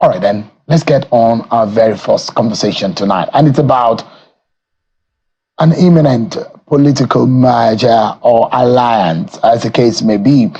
All right, then, let's get on our very first conversation tonight. And it's about an imminent political merger or alliance, as the case may be.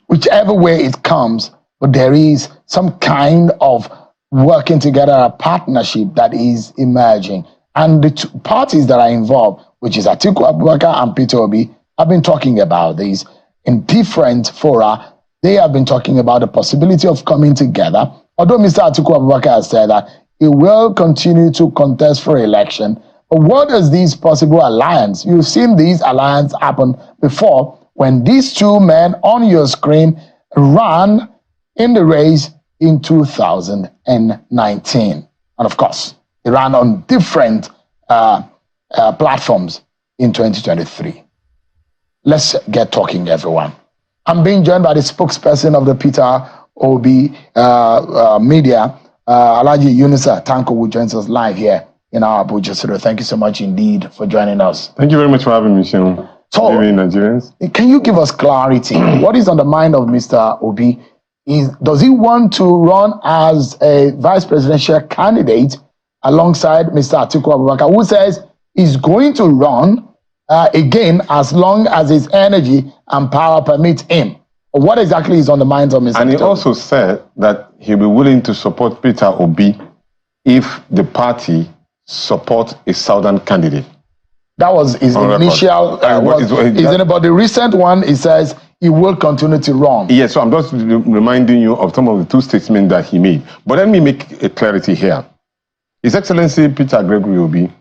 Whichever way it comes, but there is some kind of working together, a partnership that is emerging. And the two parties that are involved, which is Atiku Abubakar and p0w, have been talking about this in different fora. They have been talking about the possibility of coming together. Although Mr. Atiku Abubakar has said that he will continue to contest for election. But what is this possible alliance? You've seen these alliances happen before when these two men on your screen ran in the race in 2019. And of course, they ran on different platforms in 2023. Let's get talking, everyone. I'm being joined by the spokesperson of the p0w media, Alhaji Yunusa Tanko, who joins us live here in our Abuja studio. Thank you so much indeed for joining us. Thank you very much for having me, Sean. So, Good evening, Nigerians. Can you give us clarity? What is on the mind of Mr. Obi? Does he want to run as a vice presidential candidate alongside Mr. Atiku Abubakar, who says he's going to run again as long as his energy and power permit him? What exactly is on the minds of Mr. And he Atiku? also said that he'll be willing to support Peter Obi if the party supports a southern candidate. That was his initial. But the recent one, he says he will continue to run. Yes, so I'm just reminding you of some of the two statements that he made. But let me make a clarity here. His Excellency Peter Gregory Obi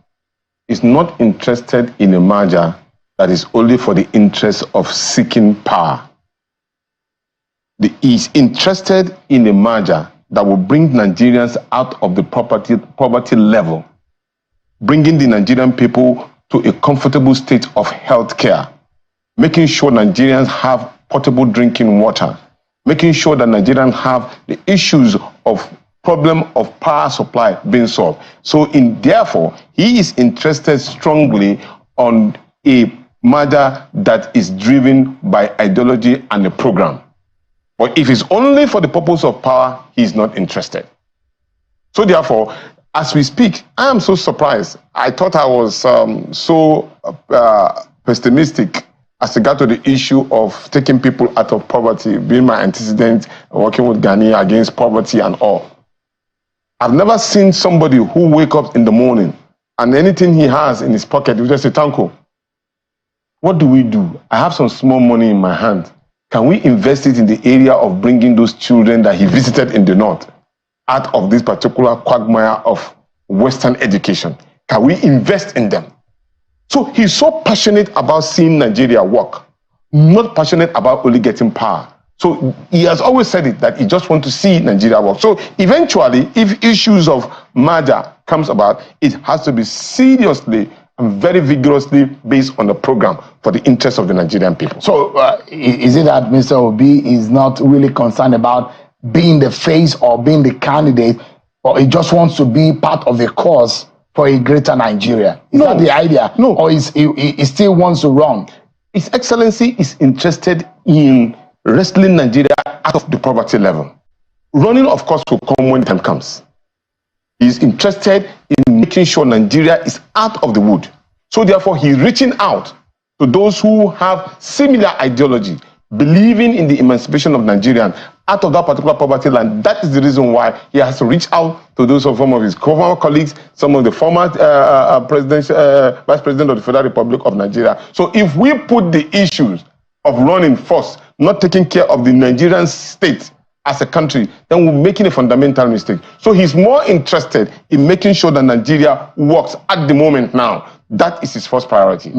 is not interested in a merger that is only for the interest of seeking power. He is interested in a merger that will bring Nigerians out of the poverty level, bringing the Nigerian people to a comfortable state of health care, making sure Nigerians have potable drinking water, making sure that Nigerians have the issues of problem of power supply being solved. So therefore, he is interested strongly on a merger that is driven by ideology and a program. But if it's only for the purpose of power, he's not interested. So therefore, as we speak, I am so surprised. I thought I was so pessimistic as regard to the issue of taking people out of poverty, being my antecedent, working with Ghani against poverty and all. I've never seen somebody who wake up in the morning and anything he has in his pocket, you just say, Tanko, what do we do? I have some small money in my hand. Can we invest it in the area of bringing those children that he visited in the north out of this particular quagmire of Western education? Can we invest in them? So he's so passionate about seeing Nigeria work, not passionate about only getting power. So he has always said it, that he just wants to see Nigeria work. So eventually, if issues of merger comes about, it has to be seriously and very vigorously based on the program for the interest of the Nigerian people. So is it that Mr. Obi is not really concerned about being the face or being the candidate, or he just wants to be part of the cause for a greater Nigeria? Is that the idea? No. Or he still wants to run? His Excellency is interested in wrestling Nigeria out of the poverty level. Running, of course, will come when the time comes. He's interested in making sure Nigeria is out of the wood. So therefore, he's reaching out to those who have similar ideology, believing in the emancipation of Nigerians out of that particular poverty line. That is the reason why he has to reach out to those of some of his former colleagues, some of the former Vice President of the Federal Republic of Nigeria. So if we put the issues of running first, not taking care of the Nigerian state as a country, then we're making a fundamental mistake. So he's more interested in making sure that Nigeria works at the moment now. That is his first priority.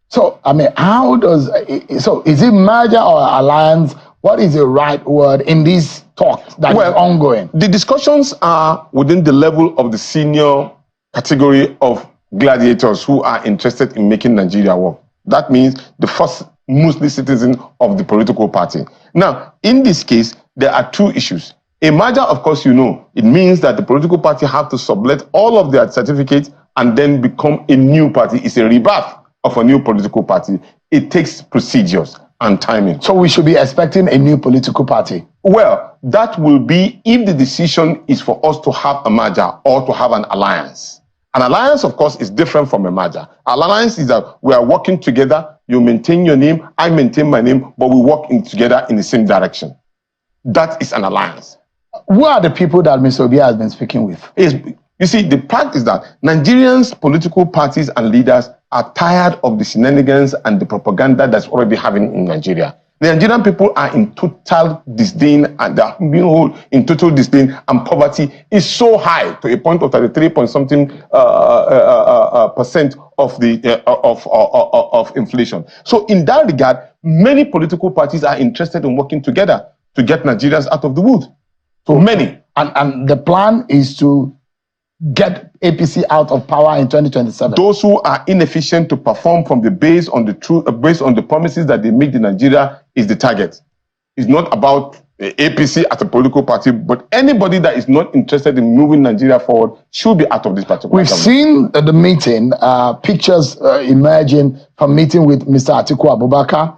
So, I mean, is it merger or alliance? What is the right word in these talks that is ongoing? The discussions are within the level of the senior category of gladiators who are interested in making Nigeria work. That means the first Muslim citizen of the political party. Now, in this case, there are two issues. A merger, of course, it means that the political party have to sublet all of their certificates and then become a new party. It's a rebirth of a new political party. It takes procedures and timing. So we should be expecting a new political party? Well, that will be if the decision is for us to have a merger or to have an alliance. An alliance, of course, is different from a merger. Alliance is that we are working together. You maintain your name, I maintain my name, but we work together in the same direction. That is an alliance. Who are the people that Mr. Obi has been speaking with? You see, the fact is that Nigerians' political parties and leaders are tired of the shenanigans and the propaganda that's already happening in Nigeria. The Nigerian people are in total disdain, and they are being held in total disdain, and poverty is so high to a point of 33 point something percent of the of inflation. So in that regard, many political parties are interested in working together to get Nigerians out of the wood. So many. And the plan is to get APC out of power in 2027. Those who are inefficient to perform from the base on the truth, based on the promises that they make in Nigeria, is the target. It's not about APC as a political party, but anybody that is not interested in moving Nigeria forward should be out of this particular We've seen the meeting, pictures emerging from meeting with Mr. Atiku Abubakar,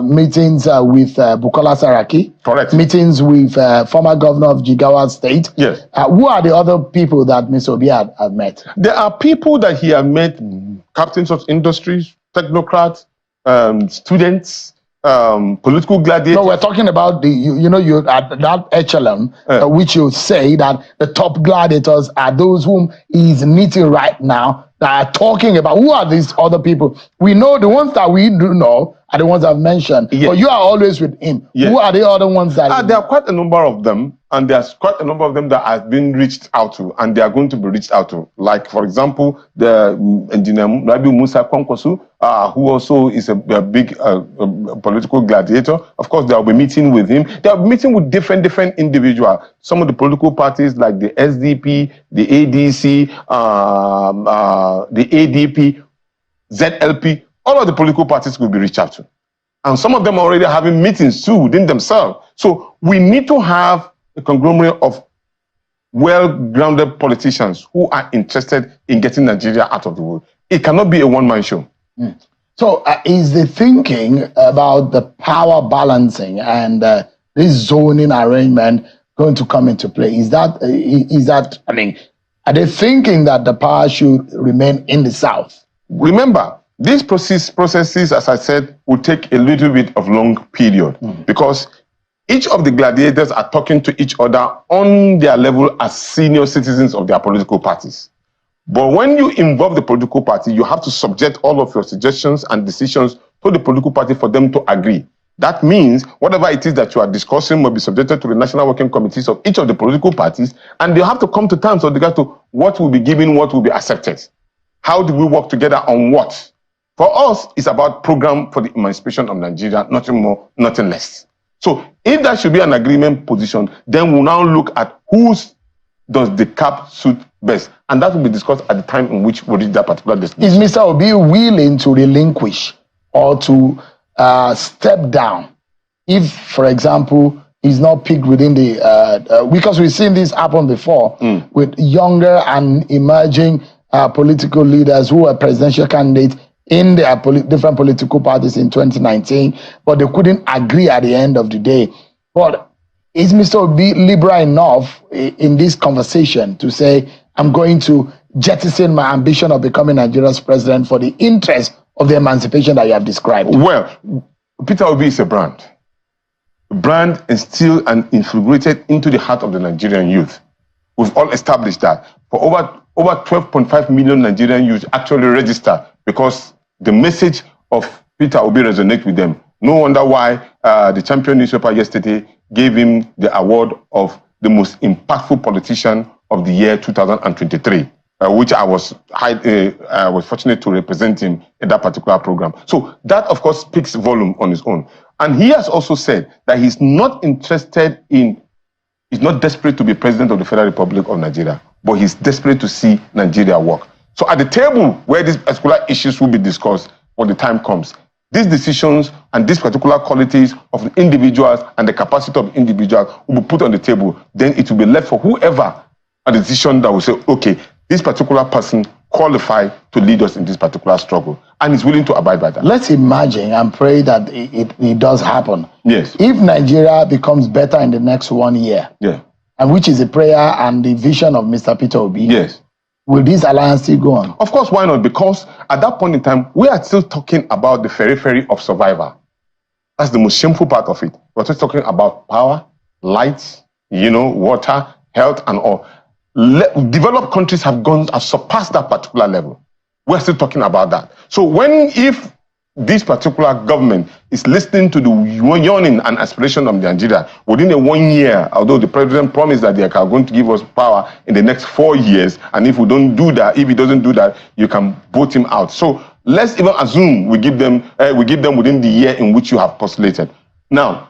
meetings with Bukola Saraki. Correct. Meetings with former governor of Jigawa State. Yes. Who are the other people that Mr. Obi had met? There are people that he has met, captains of industries, technocrats, students, political gladiators. No, we're talking about the, you at that echelon, which you say that the top gladiators are those whom he's meeting right now, that are talking about. Who are these other people? We know the ones that we do know are the ones I've mentioned, yes. But you are always with him. Yes. Who are the other ones that... there are quite a number of them, and there's quite a number of them that have been reached out to, and they are going to be reached out to. Like, for example, the engineer Rabi Musa Kwankwaso, who also is a big political gladiator. Of course, they'll be meeting with him. They'll be meeting with different individuals. Some of the political parties like the SDP, the ADC, the ADP, ZLP, all of the political parties will be reached out to. And some of them are already having meetings too within themselves. So we need to have a conglomerate of well-grounded politicians who are interested in getting Nigeria out of the wood. It cannot be a one-man show. Mm. So is the thinking about the power balancing and this zoning arrangement going to come into play? Is that, I mean, are they thinking that the power should remain in the South? Remember, these processes, as I said, will take a little bit of long period because each of the gladiators are talking to each other on their level as senior citizens of their political parties. But when you involve the political party, you have to subject all of your suggestions and decisions to the political party for them to agree. That means whatever it is that you are discussing will be subjected to the national working committees of each of the political parties, and they have to come to terms with regard to what will be given, what will be accepted. How do we work together on what? For us, it's about program for the emancipation of Nigeria, nothing more, nothing less. So if that should be an agreement position, then we'll now look at whose does the cap suit best. And that will be discussed at the time in which we reach that particular destination. Is Mr. Obi willing to relinquish or to step down if, for example, he's not picked within the... because we've seen this happen before with younger and emerging political leaders who are presidential candidates in their different political parties in 2019, but they couldn't agree at the end of the day. But is Mr. Obi liberal enough in this conversation to say, I'm going to jettison my ambition of becoming Nigeria's president for the interest of the emancipation that you have described? Well, p0w is a brand. A brand instilled and infiltrated into the heart of the Nigerian youth. We've all established that. For over 12.5 million Nigerian youth actually register because the message of p0w resonates with them. No wonder why the Champion newspaper yesterday gave him the award of the most impactful politician of the year 2023, which I was fortunate to represent him in that particular program. So that, of course, speaks volume on its own. And he has also said that he's not interested in, he's not desperate to be president of the Federal Republic of Nigeria, but he's desperate to see Nigeria work. So at the table where these particular issues will be discussed when the time comes, these decisions and these particular qualities of the individuals and the capacity of individuals will be put on the table. Then it will be left for whoever a decision that will say, okay, this particular person qualified to lead us in this particular struggle, and is willing to abide by that. Let's imagine and pray that it does happen. Yes. If Nigeria becomes better in the next 1 year, Yeah. and which is the prayer and the vision of Mr. p0w, Yes. will this alliance still go on? Of course, why not? Because at that point in time, we are still talking about the periphery of survival. That's the most shameful part of it. We're just talking about power, light, water, health, and all. Developed countries have surpassed that particular level. We're still talking about that. So if this particular government is listening to the yearning and aspiration of Nigeria within a 1 year, although the president promised that they are going to give us power in the next 4 years, and if we don't do that, if he doesn't do that, you can vote him out. So let's even assume we give them within the year in which you have postulated. Now,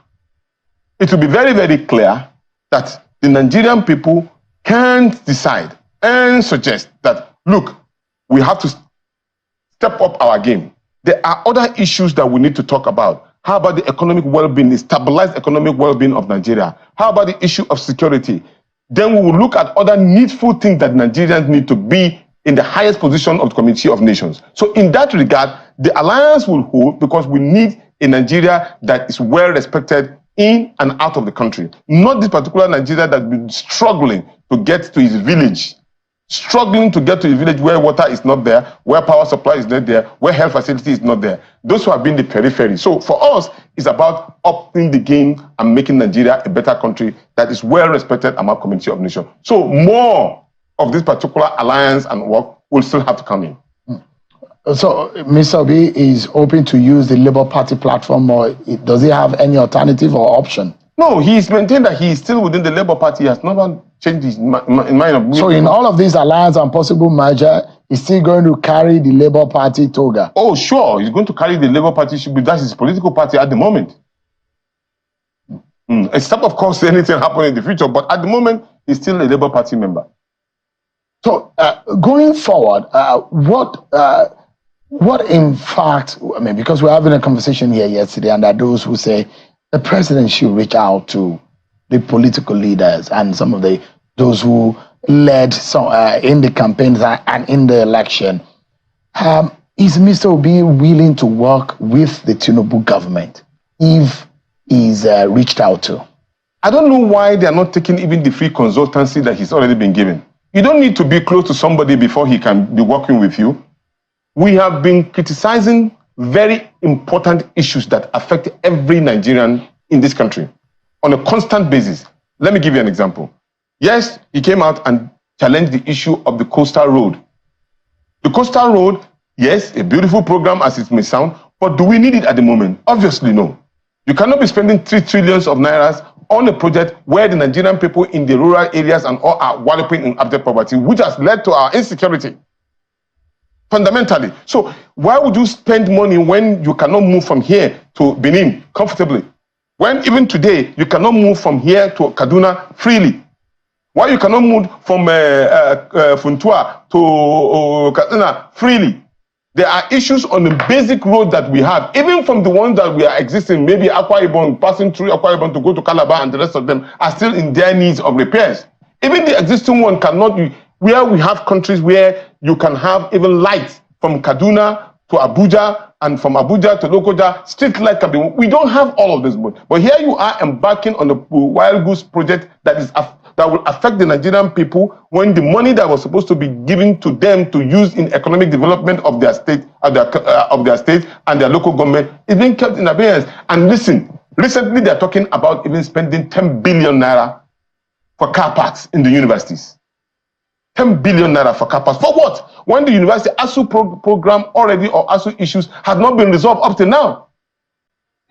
it will be very, very clear that the Nigerian people can't decide and suggest that, look, we have to step up our game. There are other issues that we need to talk about. How about the economic well-being, the stabilized economic well-being of Nigeria? How about the issue of security? Then we will look at other needful things that Nigerians need to be in the highest position of the Community of Nations. So in that regard, the alliance will hold because we need a Nigeria that is well respected in and out of the country. Not this particular Nigeria that will be struggling to get to his village, struggling to get to a village where water is not there, where power supply is not there, where health facility is not there. Those who have been the periphery. So for us, it's about upping the game and making Nigeria a better country that is well respected among Community of Nations. So more of this particular alliance and work will still have to come in. So Mr. Obi is hoping to use the Labour Party platform, or does he have any alternative or option? No, he's maintained that he is still within the Labour Party. He has never changed his mind. So in all of these alliance and possible merger, he's still going to carry the Labour Party toga? Oh, sure. He's going to carry the Labour Party. That's his political party at the moment. Except, of course, anything happen in the future. But at the moment, he's still a Labour Party member. So going forward, what in fact, I mean, because we're having a conversation here yesterday, and there are those who say the president should reach out to the political leaders and some of those who led in the campaigns and in the election. Is Mr. Obi willing to work with the p0w government if he's reached out to? I don't know why they are not taking even the free consultancy that he's already been given. You don't need to be close to somebody before he can be working with you. We have been criticizing very important issues that affect every Nigerian in this country on a constant basis. Let me give you an example. Yes, he came out and challenged the issue of the coastal road. The coastal road, yes, a beautiful program as it may sound, but do we need it at the moment? Obviously, no. You cannot be spending 3 trillion of naira on a project where the Nigerian people in the rural areas and all are wallowing in abject poverty, which has led to our insecurity. Fundamentally. So why would you spend money when you cannot move from here to Benin comfortably? When even today, you cannot move from here to Kaduna freely? Why you cannot move from Funtua to Kaduna freely? There are issues on the basic road that we have, even from the ones that we are existing, maybe Akwa Ibom, passing through Akwa Ibom to go to Calabar, and the rest of them are still in their needs of repairs. Even the existing one cannot be, where we have countries where you can have even lights from Kaduna to Abuja, and from Abuja to Lokoja, street light can be. We don't have all of this. But here you are embarking on a wild goose project that will affect the Nigerian people when the money that was supposed to be given to them to use in economic development of their state, of their state and their local government is being kept in abeyance. And listen, recently they're talking about even spending 10 billion naira for car parks in the universities. 10 billion naira for car parks. For what? When the university ASU program already, or ASU issues have not been resolved up to now.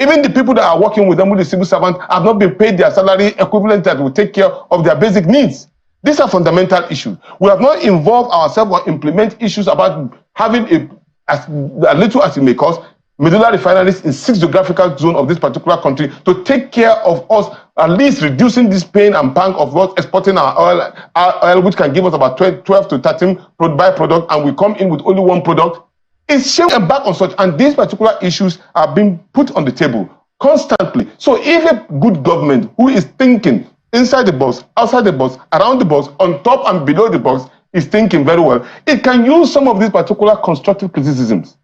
Even the people that are working with them, with the civil servants, have not been paid their salary equivalent that will take care of their basic needs. These are fundamental issues. We have not involved ourselves or implement issues about having as little as it may cost, medulla refineries in 6 geographical zones of this particular country to take care of us, at least reducing this pain and pang of not exporting our oil, which can give us about 12 to 13 byproduct, and we come in with only one product. It's shame and back on such, and these particular issues are being put on the table constantly. So if a good government who is thinking inside the box, outside the box, around the box, on top and below the box, is thinking very well, it can use some of these particular constructive criticisms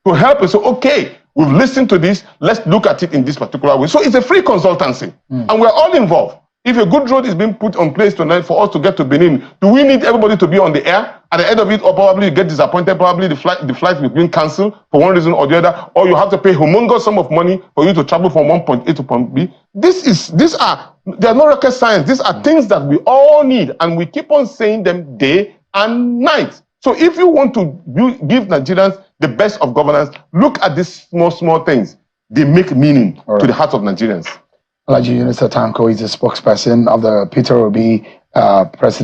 to help us say, okay, we've listened to this, let's look at it in this particular way. So it's a free consultancy, and we're all involved. If a good road is being put on place tonight for us to get to Benin, do we need everybody to be on the air? At the end of it, or probably you get disappointed, probably the flight will be cancelled for one reason or the other, or you have to pay humongous sum of money for you to travel from one point A to point B. They are no rocket science. These are things that we all need, and we keep on saying them day and night. So if you want to give Nigerians the best of governance, look at these small things. They make meaning to the heart of Nigerians. Alhaji Yunusa Tanko is the spokesperson of the p0w president.